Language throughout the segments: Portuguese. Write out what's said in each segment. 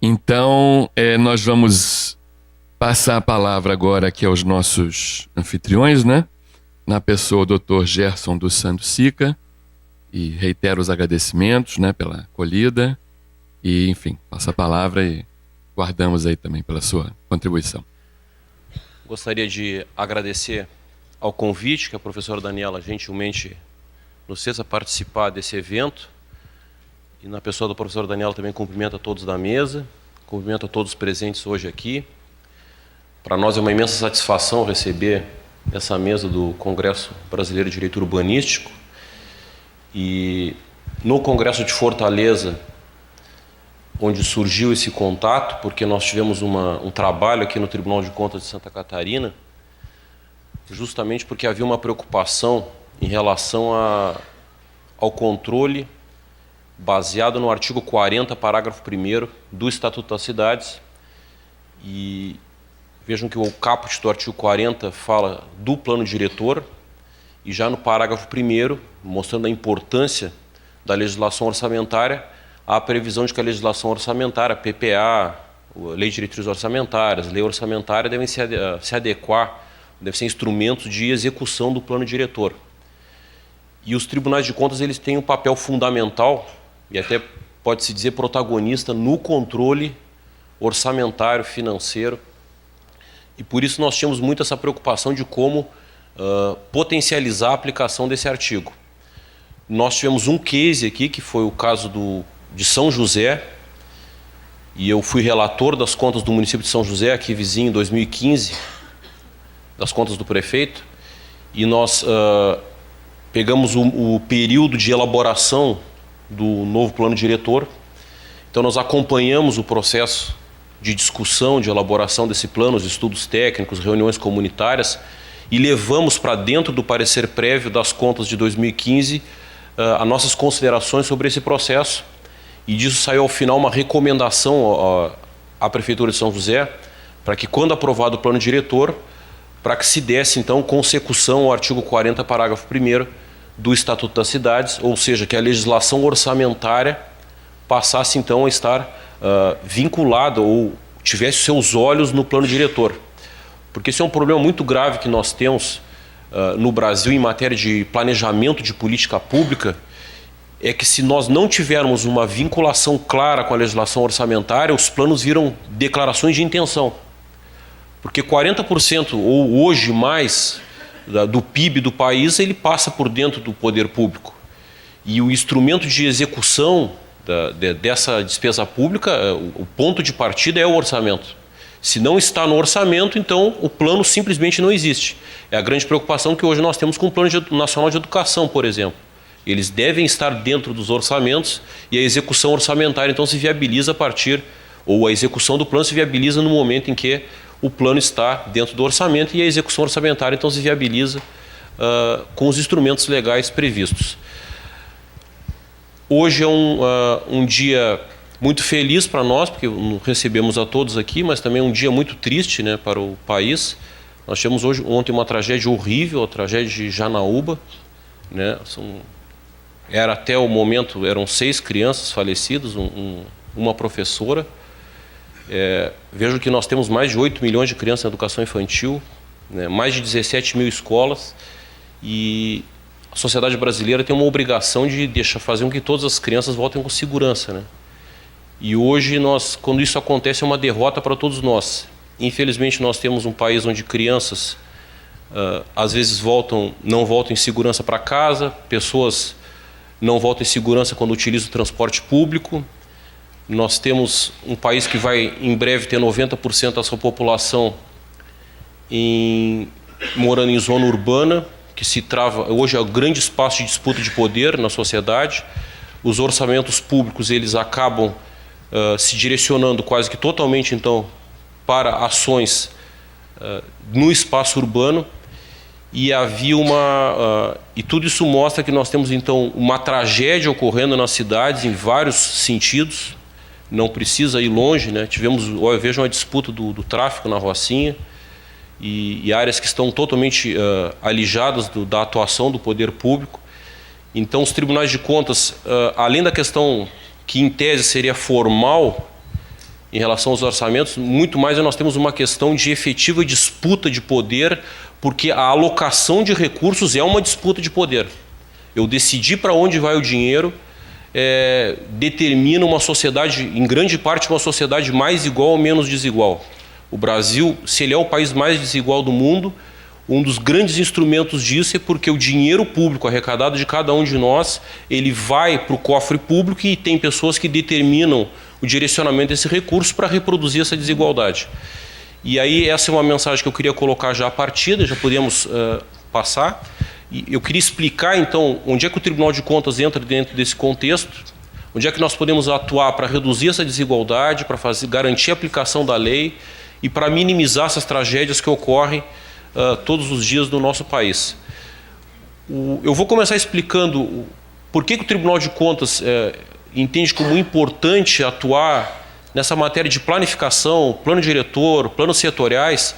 Então, nós vamos passar a palavra agora aqui aos nossos anfitriões, né? Na pessoa do Dr. Gerson dos Santos Sica, e reitero os agradecimentos, né, pela acolhida, e enfim, passa a palavra e guardamos aí também pela sua contribuição. Gostaria de agradecer ao convite que a professora Daniela gentilmente nos fez a participar desse evento, e na pessoa da professora Daniela também cumprimento a todos da mesa, cumprimento a todos os presentes hoje aqui. Para nós é uma imensa satisfação receber essa mesa do Congresso Brasileiro de Direito Urbanístico. E no Congresso de Fortaleza, onde surgiu esse contato, porque nós tivemos um trabalho aqui no Tribunal de Contas de Santa Catarina, justamente porque havia uma preocupação em relação ao controle baseado no artigo 40, parágrafo 1º do Estatuto das Cidades. E vejam que o caput do artigo 40 fala do plano diretor, e já no parágrafo 1º, mostrando a importância da legislação orçamentária, há a previsão de que a legislação orçamentária, PPA, Lei de Diretrizes Orçamentárias, Lei Orçamentária, devem se adequar, devem ser instrumentos de execução do plano diretor. E os tribunais de contas, eles têm um papel fundamental, e até pode-se dizer protagonista, no controle orçamentário, financeiro. E por isso nós tínhamos muito essa preocupação de como potencializar a aplicação desse artigo. Nós tivemos um case aqui, que foi o caso de São José, e eu fui relator das contas do município de São José, aqui vizinho, em 2015, das contas do prefeito, e nós pegamos o período de elaboração do novo plano diretor. Então nós acompanhamos o processo de discussão, de elaboração desse plano, os estudos técnicos, reuniões comunitárias, e levamos para dentro do parecer prévio das contas de 2015 as nossas considerações sobre esse processo. E disso saiu ao final uma recomendação à Prefeitura de São José, para que quando aprovado o plano diretor, para que se desse então consecução ao artigo 40, parágrafo 1º do Estatuto das Cidades, ou seja, que a legislação orçamentária passasse então a estar vinculada ou tivesse seus olhos no plano diretor. Porque esse é um problema muito grave que nós temos no Brasil em matéria de planejamento de política pública, é que se nós não tivermos uma vinculação clara com a legislação orçamentária, os planos viram declarações de intenção. Porque 40% ou hoje mais do PIB do país, ele passa por dentro do poder público. E o instrumento de execução dessa despesa pública, o ponto de partida é o orçamento. Se não está no orçamento, então o plano simplesmente não existe. É a grande preocupação que hoje nós temos com o Plano Nacional de Educação, por exemplo. Eles devem estar dentro dos orçamentos e a execução orçamentária então se viabiliza a partir, ou a execução do plano se viabiliza no momento em que o plano está dentro do orçamento e a execução orçamentária então se viabiliza com os instrumentos legais previstos. Hoje é um dia muito feliz para nós, porque recebemos a todos aqui, mas também um dia muito triste, né, para o país. Nós tivemos ontem uma tragédia horrível, a tragédia de Janaúba, né? Era até o momento, eram 6 crianças falecidas, uma professora. Vejo que nós temos mais de 8 milhões de crianças na educação infantil, né, mais de 17 mil escolas, e a sociedade brasileira tem uma obrigação de fazer com que todas as crianças voltem com segurança, né? E hoje, quando isso acontece, é uma derrota para todos nós. Infelizmente, nós temos um país onde crianças, às vezes, não voltam em segurança para casa, pessoas não voltam em segurança quando utilizam o transporte público. Nós temos um país que vai, em breve, ter 90% da sua população morando em zona urbana, que se trava, hoje é o grande espaço de disputa de poder na sociedade. Os orçamentos públicos, eles acabam se direcionando quase que totalmente, então, para ações no espaço urbano, e havia e tudo isso mostra que nós temos, então, uma tragédia ocorrendo nas cidades em vários sentidos, não precisa ir longe, né? Vejam a disputa do tráfico na Rocinha, e áreas que estão totalmente alijadas da atuação do poder público. Então, os tribunais de contas, além da questão que em tese seria formal, em relação aos orçamentos, muito mais nós temos uma questão de efetiva disputa de poder, porque a alocação de recursos é uma disputa de poder. Eu decidir para onde vai o dinheiro determina uma sociedade, em grande parte, uma sociedade mais igual ou menos desigual. O Brasil, se ele é o país mais desigual do mundo, um dos grandes instrumentos disso é porque o dinheiro público arrecadado de cada um de nós, ele vai para o cofre público e tem pessoas que determinam o direcionamento desse recurso para reproduzir essa desigualdade. E aí essa é uma mensagem que eu queria colocar já à partida, já podemos passar. E eu queria explicar então onde é que o Tribunal de Contas entra dentro desse contexto, onde é que nós podemos atuar para reduzir essa desigualdade, para garantir a aplicação da lei e para minimizar essas tragédias que ocorrem todos os dias no nosso país. Eu vou começar explicando por que o Tribunal de Contas entende como importante atuar nessa matéria de planificação, plano diretor, planos setoriais,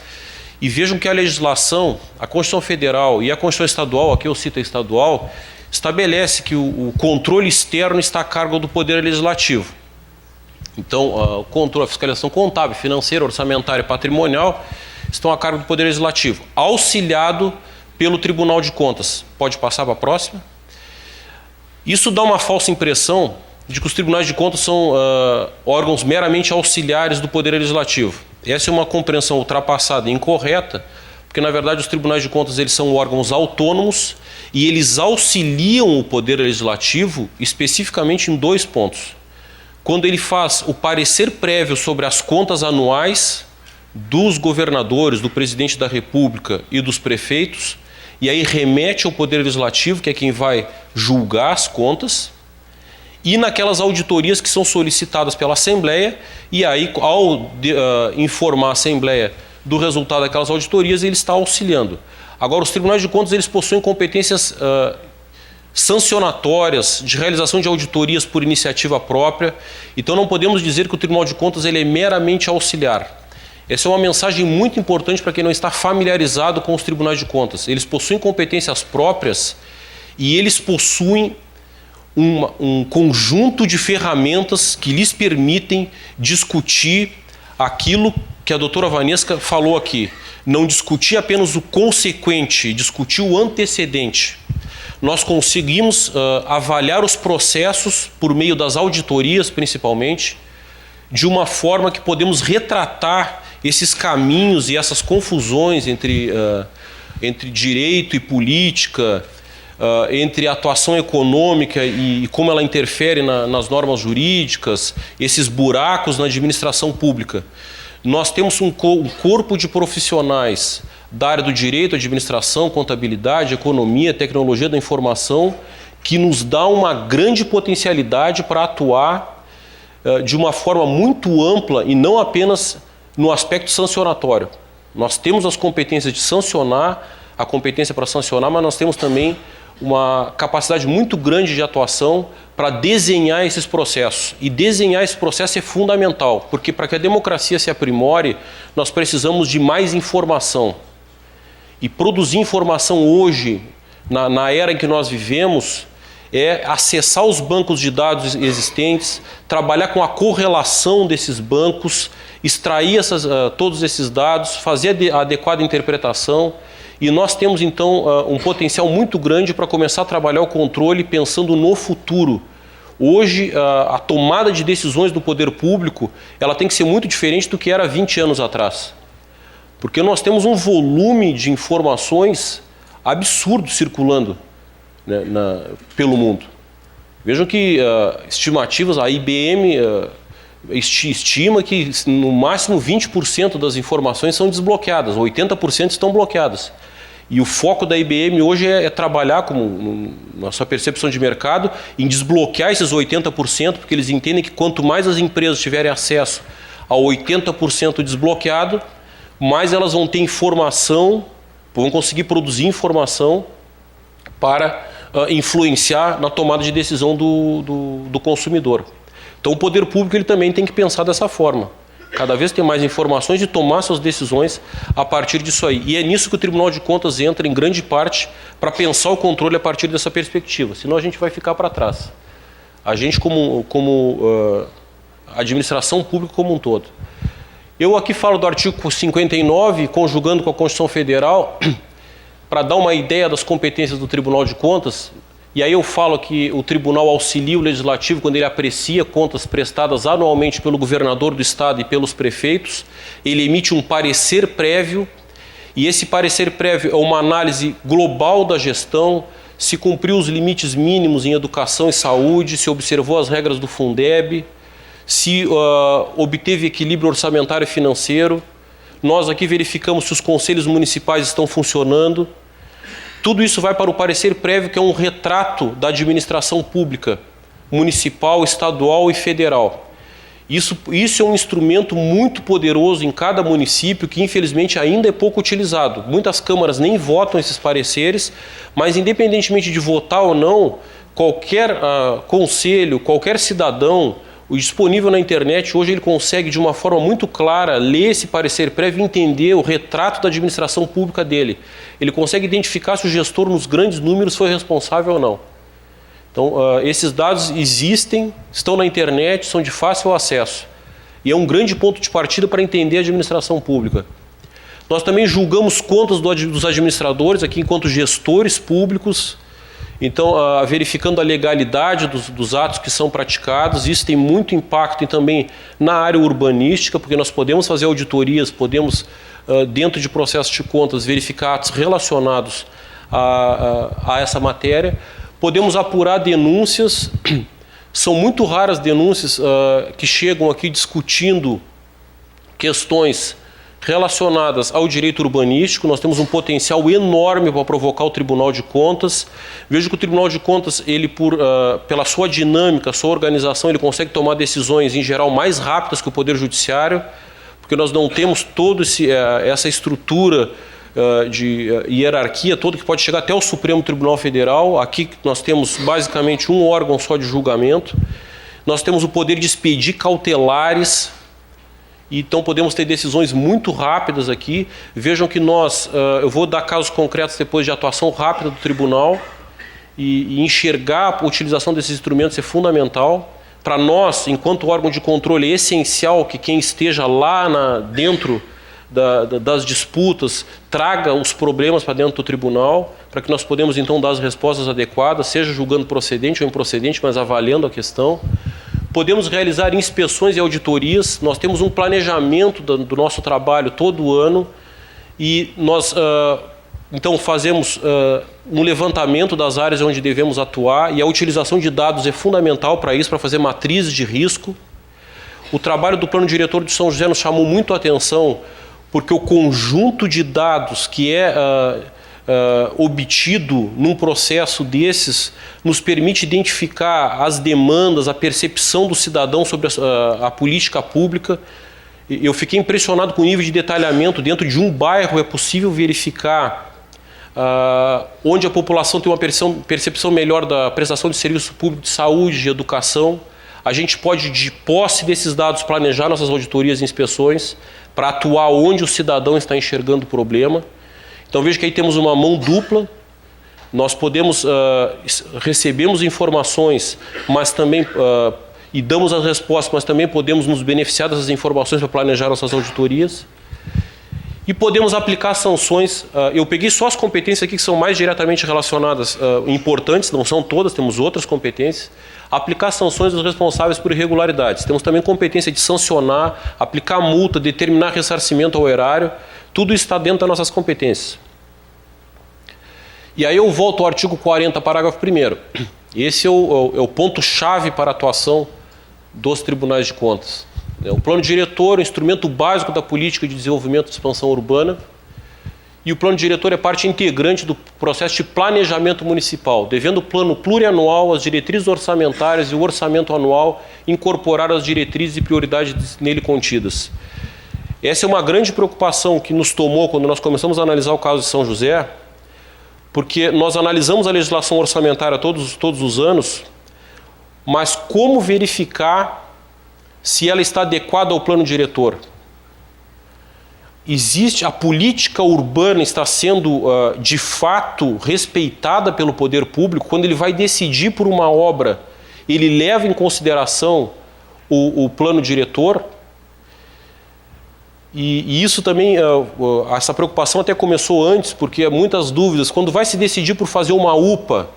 e vejam que a legislação, a Constituição Federal e a Constituição Estadual, aqui eu cito a estadual, estabelece que o controle externo está a cargo do Poder Legislativo. Então, o controle, a fiscalização contábil, financeira, orçamentária e patrimonial estão a cargo do Poder Legislativo, auxiliado pelo Tribunal de Contas. Pode passar para a próxima? Isso dá uma falsa impressão de que os tribunais de contas são órgãos meramente auxiliares do Poder Legislativo. Essa é uma compreensão ultrapassada e incorreta, porque na verdade os tribunais de contas eles são órgãos autônomos e eles auxiliam o Poder Legislativo especificamente em 2 pontos. Quando ele faz o parecer prévio sobre as contas anuais dos governadores, do presidente da República e dos prefeitos, e aí remete ao Poder Legislativo, que é quem vai julgar as contas, e naquelas auditorias que são solicitadas pela Assembleia, e aí, ao informar a Assembleia do resultado daquelas auditorias, ele está auxiliando. Agora, os tribunais de contas eles possuem competências sancionatórias, de realização de auditorias por iniciativa própria, então não podemos dizer que o Tribunal de Contas ele é meramente auxiliar. Essa é uma mensagem muito importante para quem não está familiarizado com os tribunais de contas. Eles possuem competências próprias e eles possuem um conjunto de ferramentas que lhes permitem discutir aquilo que a doutora Vanesca falou aqui. Não discutir apenas o consequente, discutir o antecedente. Nós conseguimos avaliar os processos por meio das auditorias, principalmente, de uma forma que podemos retratar esses caminhos e essas confusões entre direito e política, entre a atuação econômica e como ela interfere nas normas jurídicas, esses buracos na administração pública. Nós temos um corpo de profissionais da área do direito, administração, contabilidade, economia, tecnologia da informação, que nos dá uma grande potencialidade para atuar de uma forma muito ampla e não apenas no aspecto sancionatório. Nós temos as competências de sancionar, a competência para sancionar, mas nós temos também uma capacidade muito grande de atuação para desenhar esses processos. E desenhar esse processo é fundamental, porque para que a democracia se aprimore, nós precisamos de mais informação. E produzir informação hoje, na era em que nós vivemos, é acessar os bancos de dados existentes, trabalhar com a correlação desses bancos, extrair todos esses dados, fazer a adequada interpretação. E nós temos, então, um potencial muito grande para começar a trabalhar o controle pensando no futuro. Hoje, a tomada de decisões do poder público, ela tem que ser muito diferente do que era 20 anos atrás. Porque nós temos um volume de informações absurdo circulando, né, pelo mundo. Vejam que estimativas, a IBM estima que no máximo 20% das informações são desbloqueadas, 80% estão bloqueadas. E o foco da IBM hoje é trabalhar, na sua percepção de mercado, em desbloquear esses 80%, porque eles entendem que quanto mais as empresas tiverem acesso a 80% desbloqueado, mais elas vão ter informação, vão conseguir produzir informação para influenciar na tomada de decisão do consumidor. Então o poder público ele também tem que pensar dessa forma. Cada vez tem mais informações e tomar suas decisões a partir disso aí. E é nisso que o Tribunal de Contas entra em grande parte para pensar o controle a partir dessa perspectiva. Senão a gente vai ficar para trás. A gente, como administração pública como um todo. Eu aqui falo do artigo 59, conjugando com a Constituição Federal, para dar uma ideia das competências do Tribunal de Contas. E aí eu falo que o Tribunal auxilia o Legislativo quando ele aprecia contas prestadas anualmente pelo governador do Estado e pelos prefeitos. Ele emite um parecer prévio, e esse parecer prévio é uma análise global da gestão, se cumpriu os limites mínimos em educação e saúde, se observou as regras do Fundeb, se obteve equilíbrio orçamentário e financeiro. Nós aqui verificamos se os conselhos municipais estão funcionando. Tudo isso vai para o parecer prévio, que é um retrato da administração pública, municipal, estadual e federal. Isso é um instrumento muito poderoso em cada município, que infelizmente ainda é pouco utilizado. Muitas câmaras nem votam esses pareceres, mas independentemente de votar ou não, qualquer conselho, qualquer cidadão, o disponível na internet, hoje ele consegue de uma forma muito clara ler esse parecer prévio e entender o retrato da administração pública dele. Ele consegue identificar se o gestor nos grandes números foi responsável ou não. Então, esses dados existem, estão na internet, são de fácil acesso. E é um grande ponto de partida para entender a administração pública. Nós também julgamos contas dos administradores aqui enquanto gestores públicos. Então, verificando a legalidade dos atos que são praticados. Isso tem muito impacto também na área urbanística, porque nós podemos fazer auditorias, podemos, dentro de processos de contas, verificar atos relacionados a essa matéria. Podemos apurar denúncias. São muito raras denúncias que chegam aqui discutindo questões relacionadas ao direito urbanístico. Nós temos um potencial enorme para provocar o Tribunal de Contas. Vejo que o Tribunal de Contas, ele pela sua dinâmica, sua organização, ele consegue tomar decisões, em geral, mais rápidas que o Poder Judiciário, porque nós não temos toda essa estrutura de hierarquia toda que pode chegar até o Supremo Tribunal Federal. Aqui nós temos basicamente um órgão só de julgamento. Nós temos o poder de expedir cautelares, então podemos ter decisões muito rápidas aqui. Vejam que eu vou dar casos concretos depois de atuação rápida do tribunal, e enxergar a utilização desses instrumentos é fundamental. Para nós, enquanto órgão de controle, é essencial que quem esteja lá dentro das disputas traga os problemas para dentro do tribunal, para que nós podemos então dar as respostas adequadas, seja julgando procedente ou improcedente, mas avaliando a questão. Podemos realizar inspeções e auditorias. Nós temos um planejamento do nosso trabalho todo ano, e nós então fazemos um levantamento das áreas onde devemos atuar, e a utilização de dados é fundamental para isso, para fazer matrizes de risco. O trabalho do Plano Diretor de São José nos chamou muito a atenção, porque o conjunto de dados que é obtido num processo desses nos permite identificar as demandas, a percepção do cidadão sobre a política pública. Eu fiquei impressionado com o nível de detalhamento. Dentro de um bairro é possível verificar onde a população tem uma percepção melhor da prestação de serviço público de saúde, de educação. A gente pode, de posse desses dados, planejar nossas auditorias e inspeções para atuar onde o cidadão está enxergando o problema. Então veja que aí temos uma mão dupla. Nós podemos, recebemos informações, mas também, e damos as respostas, mas também podemos nos beneficiar dessas informações para planejar nossas auditorias. E podemos aplicar sanções. Eu peguei só as competências aqui que são mais diretamente relacionadas, importantes, não são todas, temos outras competências. Aplicar sanções aos responsáveis por irregularidades. Temos também competência de sancionar, aplicar multa, determinar ressarcimento ao erário. Tudo isso está dentro das nossas competências. E aí eu volto ao artigo 40, parágrafo 1º. Esse é o ponto-chave para a atuação dos tribunais de contas. O plano diretor, o instrumento básico da política de desenvolvimento e expansão urbana. E o plano diretor é parte integrante do processo de planejamento municipal, devendo o plano plurianual, as diretrizes orçamentárias e o orçamento anual incorporar as diretrizes e prioridades nele contidas. Essa é uma grande preocupação que nos tomou quando nós começamos a analisar o caso de São José, porque nós analisamos a legislação orçamentária todos os anos, mas como verificar se ela está adequada ao plano diretor? A política urbana está sendo, de fato, respeitada pelo poder público? Quando ele vai decidir por uma obra, ele leva em consideração o plano diretor. E isso também, essa preocupação até começou antes, porque há muitas dúvidas. Quando vai se decidir por fazer uma UPA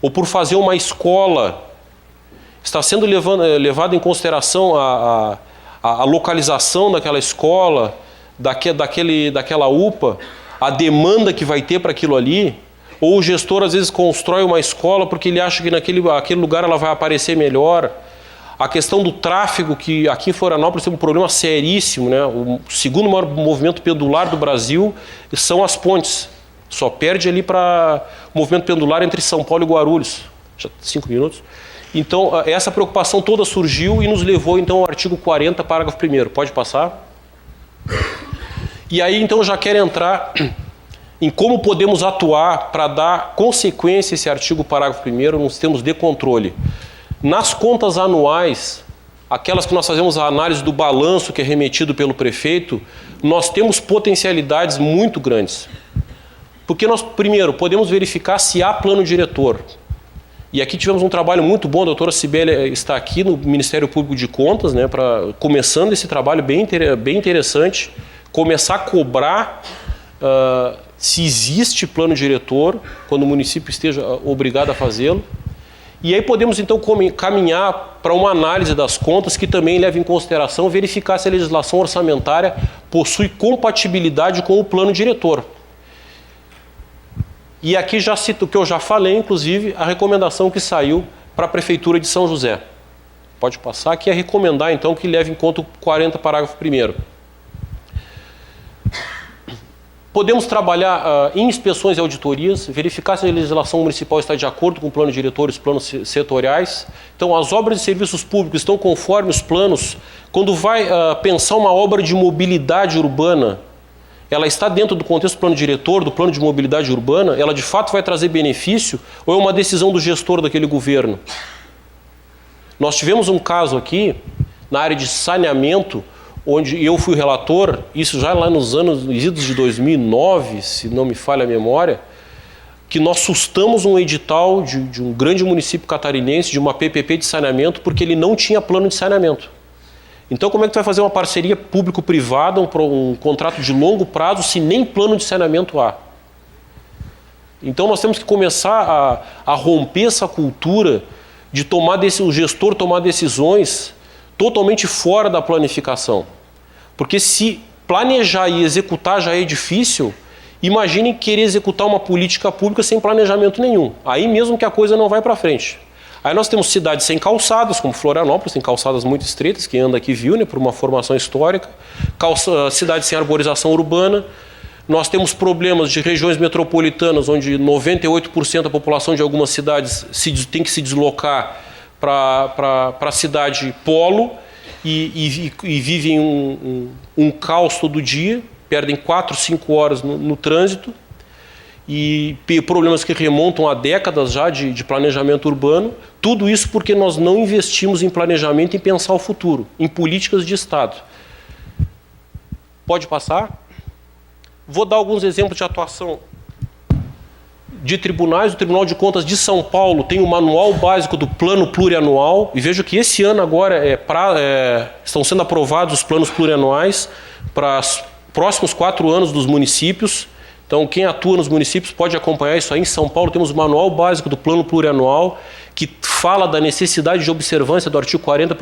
ou por fazer uma escola, está sendo levado em consideração a localização daquela escola, daquela UPA, a demanda que vai ter para aquilo ali, ou o gestor às vezes constrói uma escola porque ele acha que naquele lugar ela vai aparecer melhor. A questão do tráfego, que aqui em Florianópolis tem um problema seríssimo, né? O segundo maior movimento pendular do Brasil são as pontes. Só perde ali para o movimento pendular entre São Paulo e Guarulhos. Já 5 minutos. Então, essa preocupação toda surgiu e nos levou então ao artigo 40, parágrafo 1º. Pode passar? E aí, então, eu já quero entrar em como podemos atuar para dar consequência a esse artigo, parágrafo 1º, nos termos de controle. Nas contas anuais, aquelas que nós fazemos a análise do balanço que é remetido pelo prefeito, nós temos potencialidades muito grandes. Porque nós, primeiro, podemos verificar se há plano diretor. E aqui tivemos um trabalho muito bom, a doutora Cibele está aqui no Ministério Público de Contas, né, começando esse trabalho bem interessante, começar a cobrar se existe plano diretor, quando o município esteja obrigado a fazê-lo. E aí podemos então caminhar para uma análise das contas que também leva em consideração verificar se a legislação orçamentária possui compatibilidade com o plano diretor. E aqui já cito o que eu já falei, inclusive, a recomendação que saiu para a Prefeitura de São José. Pode passar, que é recomendar então que leve em conta o 40, parágrafo 1º. Podemos trabalhar em inspeções e auditorias, verificar se a legislação municipal está de acordo com o plano diretor e os planos setoriais. Então, as obras de serviços públicos estão conforme os planos. Quando vai pensar uma obra de mobilidade urbana, ela está dentro do contexto do plano diretor, do plano de mobilidade urbana? Ela de fato vai trazer benefício ou é uma decisão do gestor daquele governo? Nós tivemos um caso aqui, na área de saneamento, onde eu fui relator, isso já lá nos idos de 2009, se não me falha a memória, que nós sustamos um edital de um grande município catarinense, de uma PPP de saneamento, porque ele não tinha plano de saneamento. Então, como é que tu vai fazer uma parceria público-privada, um contrato de longo prazo, se nem plano de saneamento há? Então, nós temos que começar a romper essa cultura de o gestor tomar decisões totalmente fora da planificação. Porque se planejar e executar já é difícil, imagine querer executar uma política pública sem planejamento nenhum. Aí mesmo que a coisa não vai para frente. Aí nós temos cidades sem calçadas, como Florianópolis, tem calçadas muito estreitas, quem anda aqui viu, né, por uma formação histórica. Cidades sem arborização urbana. Nós temos problemas de regiões metropolitanas, onde 98% da população de algumas cidades tem que se deslocar para a cidade polo e vivem um caos todo dia, perdem 4, 5 horas no trânsito, e problemas que remontam a décadas já de planejamento urbano. Tudo isso porque nós não investimos em planejamento e pensar o futuro, em políticas de Estado. Pode passar? Vou dar alguns exemplos de atuação de tribunais. O Tribunal de Contas de São Paulo tem o manual básico do plano plurianual, e vejo que esse ano agora estão sendo aprovados os planos plurianuais para os próximos 4 anos dos municípios. Então, quem atua nos municípios pode acompanhar isso aí. Em São Paulo temos o manual básico do plano plurianual, que fala da necessidade de observância do artigo 40,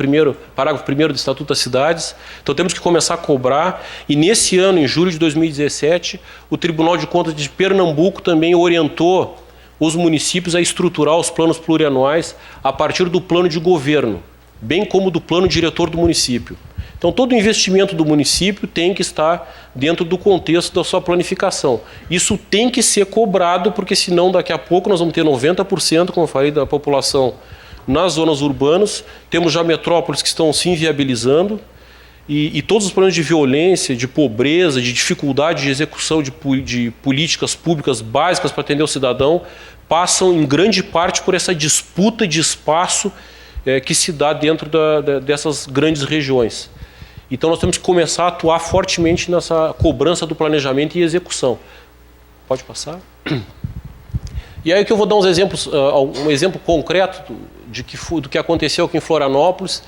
parágrafo 1º do Estatuto das Cidades. Então temos que começar a cobrar. E nesse ano, em julho de 2017, o Tribunal de Contas de Pernambuco também orientou os municípios a estruturar os planos plurianuais a partir do plano de governo, bem como do plano diretor do município. Então, todo investimento do município tem que estar dentro do contexto da sua planificação. Isso tem que ser cobrado, porque senão daqui a pouco nós vamos ter 90%, como eu falei, da população nas zonas urbanas. Temos já metrópoles que estão se inviabilizando e todos os problemas de violência, de pobreza, de dificuldade de execução de políticas públicas básicas para atender o cidadão passam em grande parte por essa disputa de espaço que se dá dentro dessas grandes regiões. Então nós temos que começar a atuar fortemente nessa cobrança do planejamento e execução. Pode passar? E aí que eu vou dar uns exemplos, um exemplo concreto do que aconteceu aqui em Florianópolis.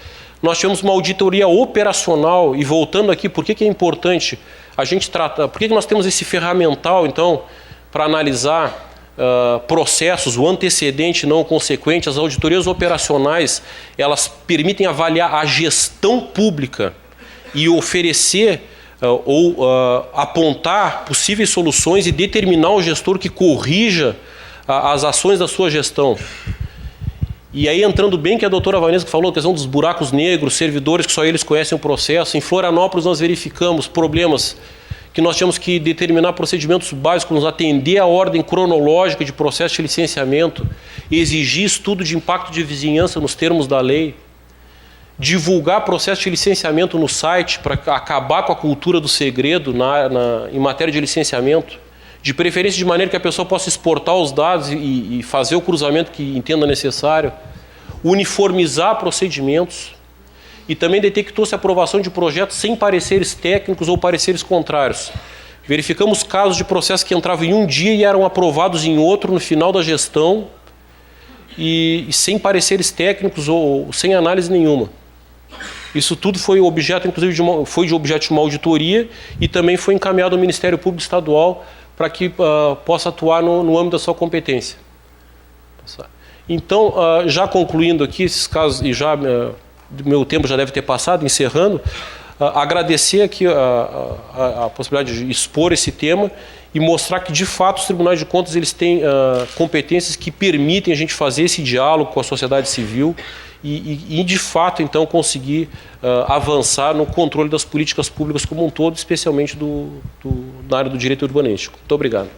nós tivemos uma auditoria operacional, e voltando aqui, por que é importante a gente tratar, por que nós temos esse ferramental, então, para analisar processos, o antecedente não o consequente. As auditorias operacionais, elas permitem avaliar a gestão pública e oferecer ou apontar possíveis soluções e determinar o gestor que corrija as ações da sua gestão. E aí, entrando bem que a doutora Vanessa falou, a questão dos buracos negros, servidores que só eles conhecem o processo. Em Florianópolis nós verificamos problemas que nós tínhamos que determinar procedimentos básicos, atender a ordem cronológica de processo de licenciamento, exigir estudo de impacto de vizinhança nos termos da lei, divulgar processo de licenciamento no site para acabar com a cultura do segredo em matéria de licenciamento, de preferência de maneira que a pessoa possa exportar os dados e fazer o cruzamento que entenda necessário, uniformizar procedimentos. E também detectou-se a aprovação de projetos sem pareceres técnicos ou pareceres contrários. Verificamos casos de processos que entravam em um dia e eram aprovados em outro no final da gestão e sem pareceres técnicos ou sem análise nenhuma. Isso tudo foi objeto, inclusive, de objeto de uma auditoria e também foi encaminhado ao Ministério Público Estadual para que possa atuar no âmbito da sua competência. Então, já concluindo aqui esses casos, e já meu tempo já deve ter passado, encerrando, agradecer aqui a possibilidade de expor esse tema e mostrar que, de fato, os tribunais de contas eles têm competências que permitem a gente fazer esse diálogo com a sociedade civil e de fato, então, conseguir avançar no controle das políticas públicas como um todo, especialmente na área do direito urbanístico. Muito obrigado.